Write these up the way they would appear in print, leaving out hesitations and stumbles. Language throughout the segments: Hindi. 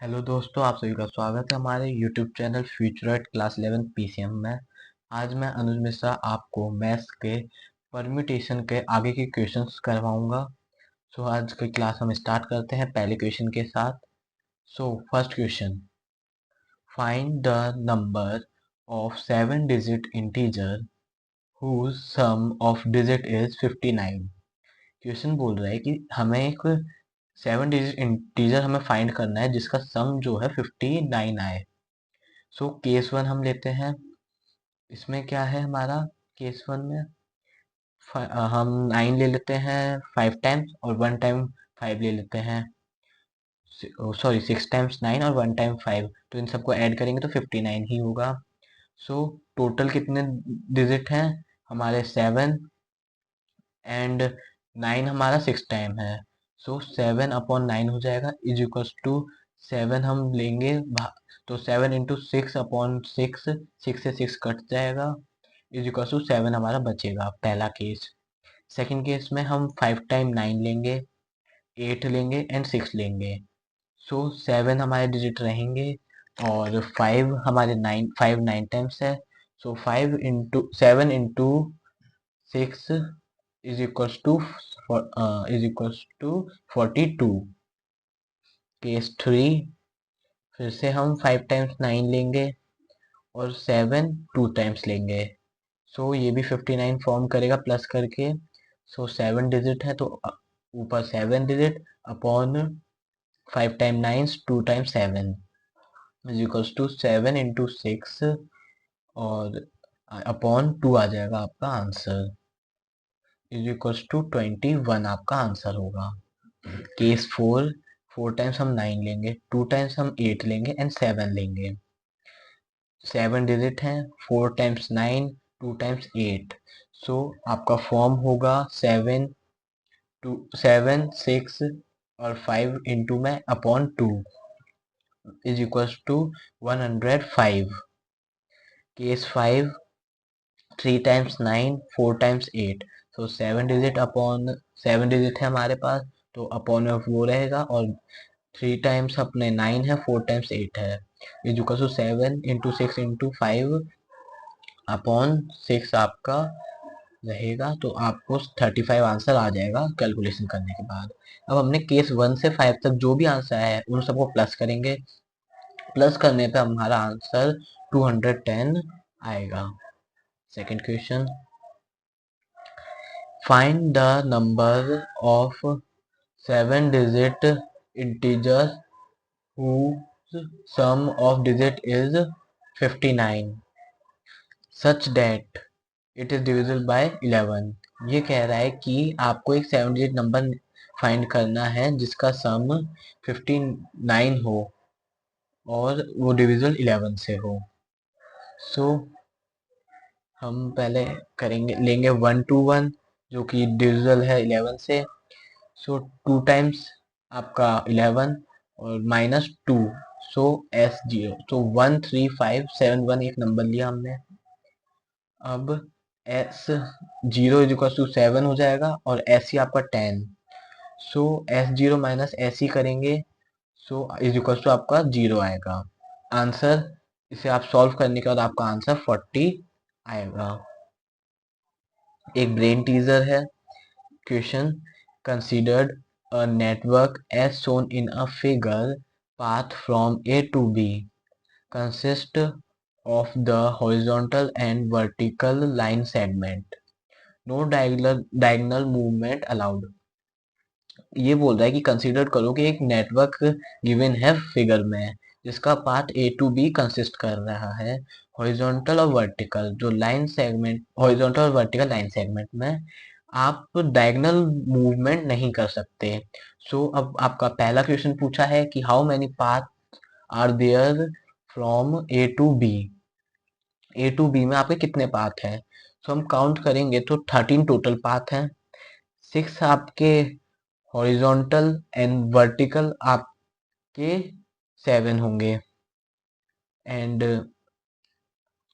हेलो दोस्तों, आप सभी का स्वागत है हमारे YouTube channel future class 11 PCM में। आज मैं अनुज मिश्रा आपको मैथ्स के परम्यूटेशन के आगे के क्वेश्चंस करवाऊंगा। सो आज की क्लास हम स्टार्ट करते हैं पहले क्वेश्चन के साथ। So first question, find the number of 7 digit integer whose sum of digit is 59। Question बोल रहा है कि हमें एक 7 डिजिट इंटीजर हमें फाइंड करना है जिसका सम जो है 59 आए। सो केस वन हम लेते हैं। इसमें क्या है हमारा, केस वन में हम 9 ले लेते हैं 5 टाइम्स और 1 टाइम 5 ले लेते हैं। सॉरी, 6 टाइम्स 9 और 1 टाइम 5, तो इन सबको ऐड करेंगे तो 59 ही होगा। सो टोटल कितने डिजिट हैं हमारे, 7 एंड 9 हमारा 6 टाइम है। सो 7/9 हो जाएगा इज इक्वल्स टू 7 हम लेंगे तो 7 इंटू 6/6, 6 से 6 कट जाएगा इज इक्वल टू 7 हमारा बचेगा, पहला केस। सेकंड केस में हम 5 टाइम 9 लेंगे, 8 लेंगे एंड 6 लेंगे। सो 7 हमारे डिजिट रहेंगे और 5 हमारे 9 टाइम्स है। So 5 into 7 into 6 is equals to 42। Case three, फिर से हम 5 टाइम्स 9 लेंगे और 7 2 टाइम्स लेंगे। सो ये भी 59 फॉर्म करेगा प्लस करके। सो 7 डिजिट है तो ऊपर 7 digit upon 5 time 9 2 time 7 is equals to 7 into 6 और अपॉन 2 आ जाएगा आपका आंसर इज इक्वल्स टू 21 आपका आंसर होगा। केस फोर, 4 टाइम्स हम 9 लेंगे, 2 टाइम्स हम 8 लेंगे एंड 7 लेंगे। 7 डिजिट हैं, 4 टाइम्स 9 2 टाइम्स 8। सो आपका फॉर्म होगा 7 6 और 5 इंटू में upon 2 is equals to 105। Case 5, 3 times 9 4 times 8। So 7 digit है हमारे पास, तो अपॉन में वो रहेगा और 3 टाइम्स अपने 9 है, 4 टाइम्स 8 है is equal to 7 into 6 into 5 upon 6 आपका रहेगा। तो आपको 35 आंसर आ जाएगा कैलकुलेशन करने के बाद। अब हमने केस 1 से 5 तक जो भी आंसर है उन सबको प्लस करेंगे। प्लस करने पे हमारा आंसर 210 आएगा। Second question, find the number of 7 digit integers whose sum of digit is 59 such that it is divisible by 11। ये कह रहा है कि आपको एक 7 डिजिट नंबर फाइंड करना है जिसका सम 59 हो और वो डिविजिबल 11 से हो। सो हम पहले करेंगे, लेंगे 1 to 1 जो कि डिविजिबल है 11 से। सो 2 टाइम्स आपका 11 और -2, सो S0, तो 13571 एक नंबर लिया हमने। अब S0 = 7 हो जाएगा और SC आपका 10। सो S0 माइनस SC करेंगे, सो इज इक्वल टू आपका 0 आएगा आंसर। इसे आप सॉल्व करने के बाद आपका आंसर 40 आएगा। एक ब्रेन टीजर है question, considered a network as shown in a figure, path from A to B consist of the horizontal and vertical line segment, no diagonal movement allowed। ये बोल रहा है कि कंसीडर करो कि एक नेटवर्क गिवन है फिगर में जिसका part A to B consist कर रहा है हॉरिजॉन्टल और वर्टिकल जो लाइन सेगमेंट, हॉरिजॉन्टल और वर्टिकल लाइन सेगमेंट में आप डायगोनल मूवमेंट नहीं कर सकते। सो अब आपका पहला क्वेश्चन पूछा है कि how many path are there from A to B. A to B में आपके कितने पाथ हैं? सो हम काउंट करेंगे तो 13 टोटल पाथ हैं। 6 आपके हॉरिजॉन्टल एंड वर्टिकल आपके 7 होंगे। एंड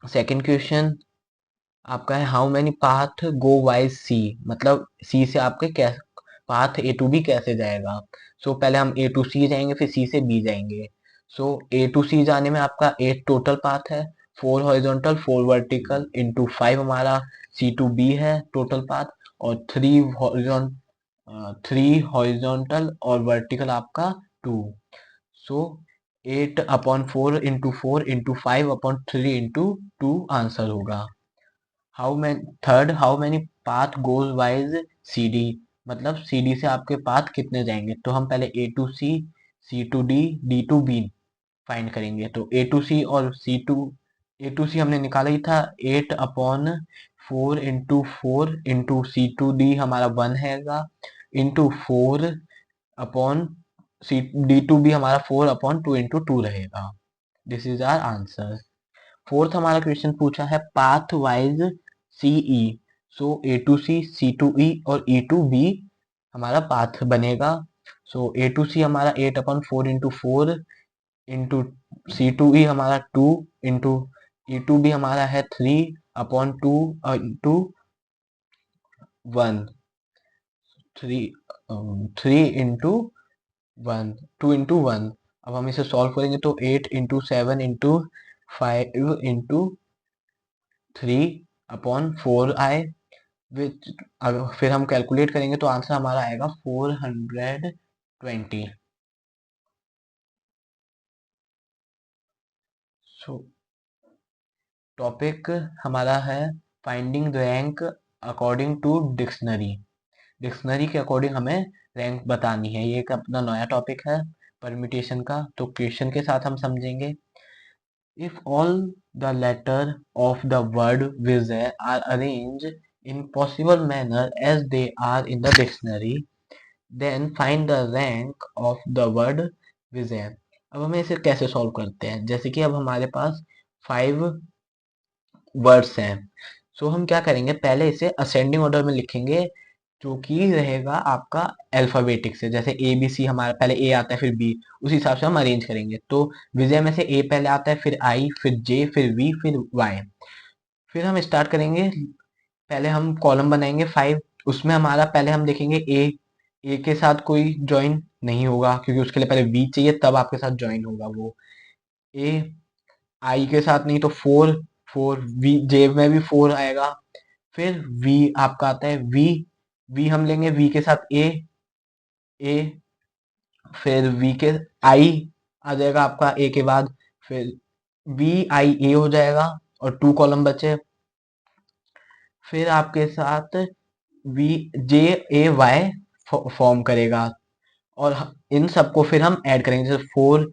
सेकंड क्वेश्चन आपका है how many path go wise C, मतलब सी से आपके पाथ ए टू बी कैसे जाएगा। सो पहले हम ए टू सी जाएंगे फिर सी से बी जाएंगे। सो ए टू सी जाने में आपका 8 टोटल पाथ है, 4 हॉरिजॉन्टल 4 वर्टिकल इंटू 5 हमारा सी टू बी है टोटल पाथ, और 3 हॉरिजॉन्टल और वर्टिकल आपका 2। So 8/4 into 4 into 5/3 into 2 answer होगा। How many path goes wise C D, मतलब सी डी से आपके पाथ कितने जाएंगे। तो हम पहले C to D, D to B find करेंगे। तो ए टू सी हमने निकाला ही था, 8/4 इंटू सी टू डी हमारा 1 हैगा, into 4 C D to B हमारा 4/2 इंटू 2 रहेगा। This is our answer. Fourth हमारा क्वेश्चन पूछा है path wise C E. So C to E और ई टू बी हमारा पाथ बनेगा। सो ए टू सी हमारा 8/4 into 4 into C to E हमारा 2 इंटू ई टू बी हमारा है 3/2 इंटू 1, 3 2 इंटू 1। अब हम इसे सॉल्व करेंगे तो 8/7 इंटू 5 इंटू 3/4 आए, विच फिर हम कैलकुलेट करेंगे तो आंसर हमारा आएगा 420। सो टॉपिक हमारा है finding rank according to dictionary. Dictionary के अकॉर्डिंग हमें रैंक बतानी है। ये एक अपना नया टॉपिक है परम्यूटेशन का। तो क्वेश्चन के साथ हम समझेंगे। If all the letter of the word Vijay are arrange in possible manner as they are in the dictionary, then find the rank of the word Vijay. अब हमें इसे कैसे सॉल्व करते हैं, जैसे कि अब हमारे पास 5 वर्ड्स हैं। सो हम क्या करेंगे, पहले इसे असेंडिंग ऑर्डर में लिखेंगे, जो कि रहेगा आपका अल्फाबेटिक से। जैसे ए बी सी हमारा पहले ए आता है फिर बी, उस हिसाब से हम अरेंज करेंगे। तो विजय में से ए पहले आता है, फिर आई, फिर जे, फिर वी, फिर वाई। फिर हम स्टार्ट करेंगे, पहले हम कॉलम बनाएंगे 5। उसमें हमारा पहले हम देखेंगे ए के साथ कोई ज्वाइन नहीं होगा, क्योंकि उसके लिए पहले वी चाहिए, तब आपके साथ ज्वाइन होगा वो। ए आई के साथ नहीं, तो 4, 4 वी, जे में भी 4 आएगा। फिर वी आपका आता है, वी वी हम लेंगे, वी के साथ ए, फिर वी के आई आ जाएगा आपका ए के बाद, फिर वी आई ए हो जाएगा और 2 कॉलम बचे। फिर आपके साथ V J A Y form करेगा, और इन सबको फिर हम ऐड करेंगे। जैसे 4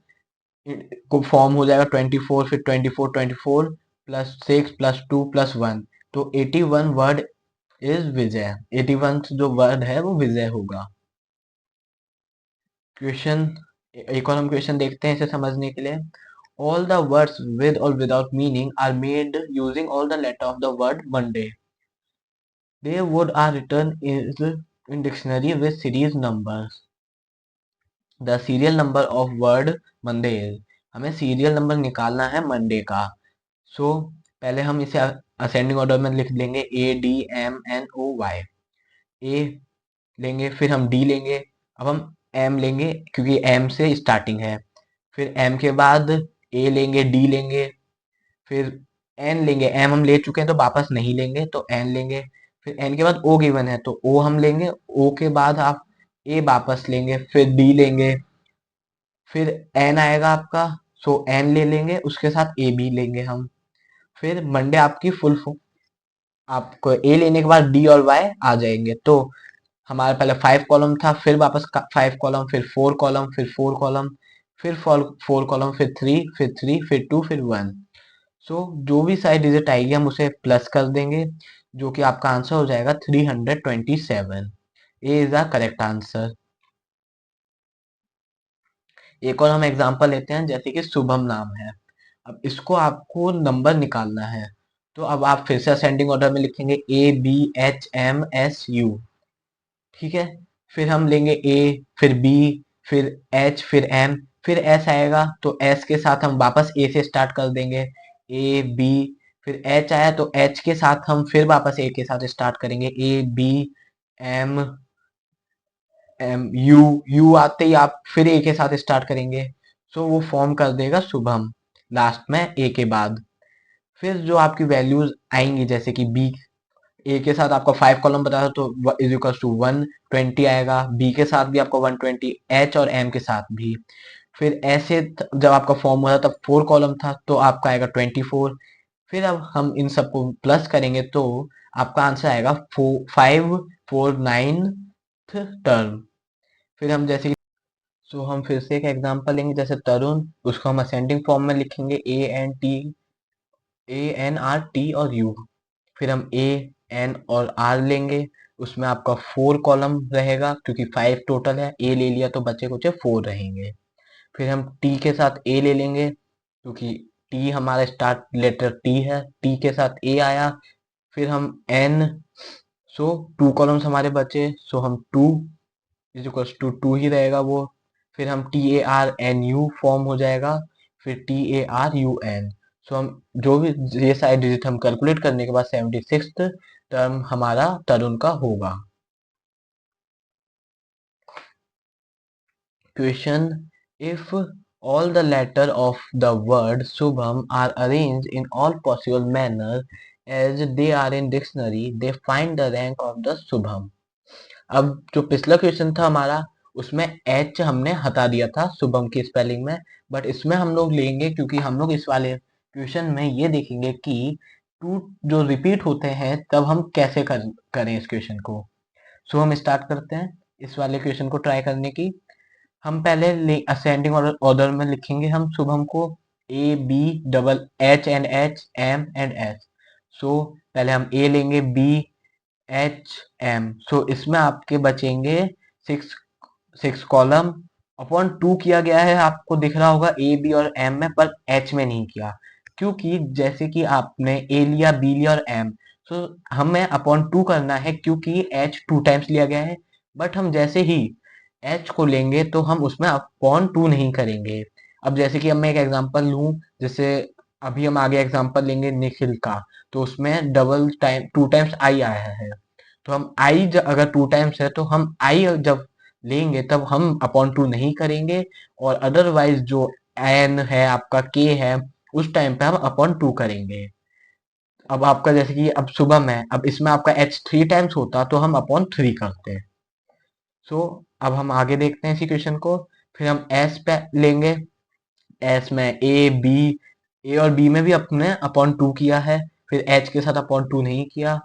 को फॉर्म हो जाएगा 24, फिर 24 प्लस 6 प्लस 2 प्लस 1, तो 81 वर्ड इज विजय। 81 जो वर्ड है वो विजय होगा। क्वेश्चन, एक और हम क्वेश्चन देखते हैं इसे समझने के लिए। All the words with or without meaning are made using all the letter of the word Monday. They would are return is in dictionary with series numbers. The serial number of word Monday is. हमें सीरियल नंबर निकालना है मंडे का। सो पहले हम इसे असेंडिंग ऑर्डर में लिख लेंगे, A D M N O Y. A लेंगे, फिर हम डी लेंगे, अब हम एम लेंगे क्योंकि एम से स्टार्टिंग है। फिर एम के बाद ए लेंगे, डी लेंगे, फिर एन लेंगे। एम हम ले चुके हैं तो वापस नहीं लेंगे, तो एन लेंगे। फिर एन के बाद ओ गिवन है तो ओ हम लेंगे, ओ के बाद आप ए वापस लेंगे, फिर डी लेंगे, फिर एन आएगा आपका। सो एन ले लेंगे, उसके साथ ए बी लेंगे हम। फिर मंडे आपकी फुल आपको ए लेने के बाद डी और वाई आ जाएंगे। तो हमारा पहले 5 कॉलम था, फिर वापस 5 कॉलम, फिर 4 कॉलम, फिर 4 कॉलम, फिर 4 कॉलम, फिर 3, फिर 3, फिर 2, फिर 1। सो जो भी साइड डिजिट आएगी हम उसे प्लस कर देंगे, जो कि आपका आंसर हो जाएगा 327। ए इज द करेक्ट आंसर। एक और हम एग्जांपल लेते हैं, जैसे कि शुभम नाम है। अब इसको आपको नंबर निकालना है। तो अब आप फिर से असेंडिंग ऑर्डर में लिखेंगे, A B H M S U. ठीक है, फिर हम लेंगे ए, फिर बी, फिर एच, फिर एम, फिर एस आएगा तो एस के साथ हम वापस ए से स्टार्ट कर देंगे, ए बी। फिर एच आया तो एच के साथ हम फिर वापस ए के साथ स्टार्ट करेंगे, A B M M U. U आते ही आप फिर ए के साथ स्टार्ट करेंगे। सो वो फॉर्म कर देगा शुभम लास्ट में ए के बाद। फिर जो आपकी वैल्यूज आएंगी जैसे कि बी, ए के साथ आपका 5 कॉलम बताया तो इज इक्वल टू 120 आएगा, बी के साथ भी आपका 120, एच और एम के साथ भी। फिर ऐसे जब आपका फॉर्म हुआ था तब 4 कॉलम था तो आपका आएगा 24। फिर अब हम इन सबको प्लस करेंगे तो आपका आंसर आएगा 549 टर्म। फिर हम जैसे सो हम फिर से एक एग्जांपल लेंगे, जैसे तरुण, उसको हम असेंडिंग फॉर्म में लिखेंगे ए एन आर टी और यू। फिर हम ए एन और आर लेंगे, उसमें आपका 4 कॉलम रहेगा क्योंकि 5 टोटल है, ए ले लिया तो बचे कुछ 4 रहेंगे। फिर हम टी के साथ ए ले लेंगे क्योंकि टी हमारा स्टार्ट लेटर टी है, टी के साथ ए आया। फिर हम एन, सो 2 कॉलम्स हमारे बचे, सो हम 2 इज इक्वल्स टू 2 ही रहेगा वो। फिर हम TARNU फॉर्म हो जाएगा, फिर TARUN। सो हम जो भी ये सारे डिजिट हम कैलकुलेट करने के बाद 76th टर्म हमारा तरुण का होगा। Question, if all the letter of the word Subham are arranged in all possible manner as they are in dictionary, they find the rank of the Subham। अब जो पिछला क्वेश्चन था हमारा उसमें एच हमने हटा दिया था शुभम की स्पेलिंग में, बट इसमें हम लोग लेंगे क्योंकि हम लोग इस वाले क्वेश्चन में ये देखेंगे कि टू जो रिपीट होते हैं तब हम कैसे करें इस क्वेश्चन को। सो हम स्टार्ट करते हैं इस वाले क्वेश्चन को ट्राई करने की। हम पहले असेंडिंग ऑर्डर में लिखेंगे हम शुभम को, ABEECH सो पहले हम ए लेंगे, BHM, सो इसमें आपके बचेंगे 6 कॉलम, अपॉन 2 किया गया है, आपको दिख रहा होगा ए बी और एम में, पर एच में नहीं किया क्योंकि जैसे कि आपने ए लिया, बी लिया और एम, सो हमें अपॉन 2 करना है क्योंकि एच 2 टाइम्स लिया गया है। बट हम जैसे ही एच को लेंगे तो हम उसमें अपॉन 2 नहीं करेंगे। अब जैसे कि अब मैं एक एग्जांपल लूं, जैसे अभी हम आगे एग्जांपल लेंगे निखिल का, तो उसमें डबल टाइम 2 टाइम्स आई आया है, तो हम आई अगर 2 टाइम्स है तो हम आई जब लेंगे तब हम अपॉन 2 नहीं करेंगे, और अदरवाइज जो एन है आपका के है उस टाइम पे हम अपॉन 2 करेंगे। अब आपका जैसे कि अब शुभम है, अब इसमें आपका एच 3 टाइम्स होता तो हम अपॉन 3 करते। सो अब हम आगे देखते हैं इसी क्वेश्चन को। फिर हम एस पे लेंगे, एस में ए और बी में भी अपने अपॉन 2 किया है, फिर एच के साथ अपॉन 2 नहीं किया।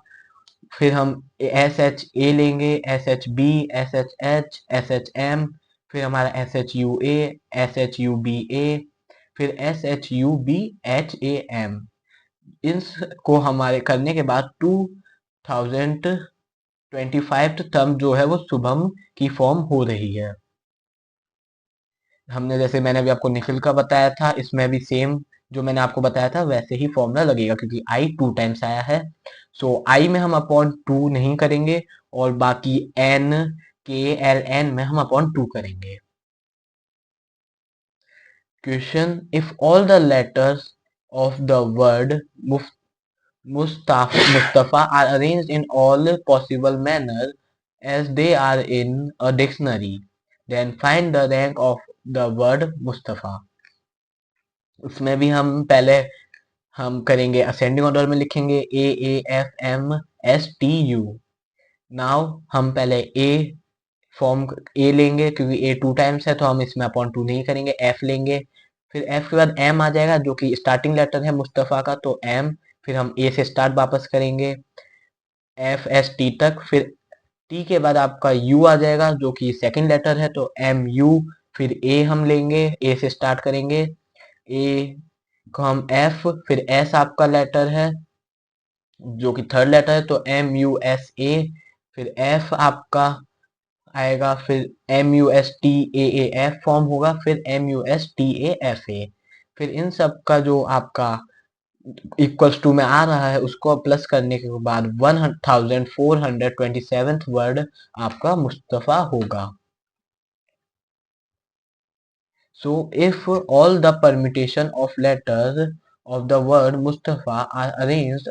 फिर हम SHA लेंगे, SHB, SHM, फिर हमारा SHUA, SHUBA, फिर SHUBHAM। इसको हमारे करने के बाद 2025 टर्म जो है वो शुभम की फॉर्म हो रही है। हमने जैसे मैंने अभी आपको निखिल का बताया था, इसमें भी सेम जो मैंने आपको बताया था वैसे ही फॉर्मूला लगेगा क्योंकि आई 2 टाइम्स आया है। सो आई में हम अपॉन 2 नहीं करेंगे और बाकी एन के एल एन में हम अपॉन 2 करेंगे। Question, if all the letters of the word Mustafa are arranged in all possible manner as they are in a dictionary, then find the rank of the word Mustafa. उसमें भी हम पहले हम करेंगे असेंडिंग ऑर्डर में लिखेंगे AAFMSTU। नाउ हम पहले ए फॉर्म ए लेंगे क्योंकि ए 2 टाइम्स है तो हम इसमें अपॉन 2 नहीं करेंगे, एफ लेंगे, फिर एफ के बाद एम आ जाएगा जो कि स्टार्टिंग लेटर है मुस्तफा का तो एम, फिर हम ए से स्टार्ट वापस करेंगे FST तक, फिर टी के बाद आपका यू आ जाएगा जो कि सेकंड लेटर है तो MU, फिर ए हम लेंगे, ए से स्टार्ट करेंगे, ए को हम एफ, फिर एस आपका लेटर है जो कि थर्ड लेटर है तो MUSA, फिर एफ आपका आएगा, फिर MUSTAAF फॉर्म होगा, फिर MUSTAFA। फिर इन सब का जो आपका इक्वल्स टू में आ रहा है उसको प्लस करने के बाद 1427th वर्ड आपका मुस्तफा होगा। So if all the permutation of letters of the word Mustafa are arranged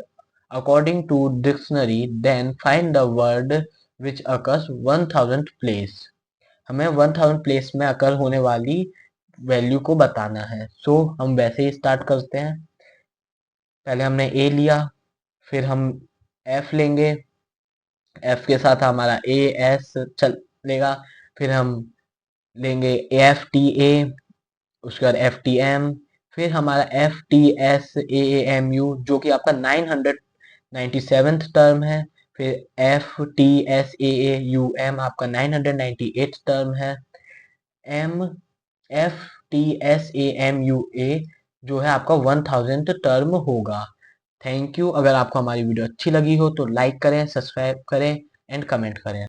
according to dictionary, then find the word which occurs 1000th place। हमें 1000 प्लेस में अकर होने वाली वैल्यू को बताना है। सो हम वैसे ही स्टार्ट करते हैं। पहले हमने ए लिया, फिर हम एफ लेंगे, एफ के साथ हमारा ए एस चलेगा, फिर हम लेंगे एफ टी ए, उसके बाद एफ टी एम, फिर हमारा F T S A M U जो कि आपका 997th टर्म है, फिर F T S A U M आपका 998th टर्म है, M F T S A M U A जो है आपका 1000th टर्म होगा। Thank you. अगर आपको हमारी वीडियो अच्छी लगी हो तो लाइक करें, सब्सक्राइब करें एंड कमेंट करें।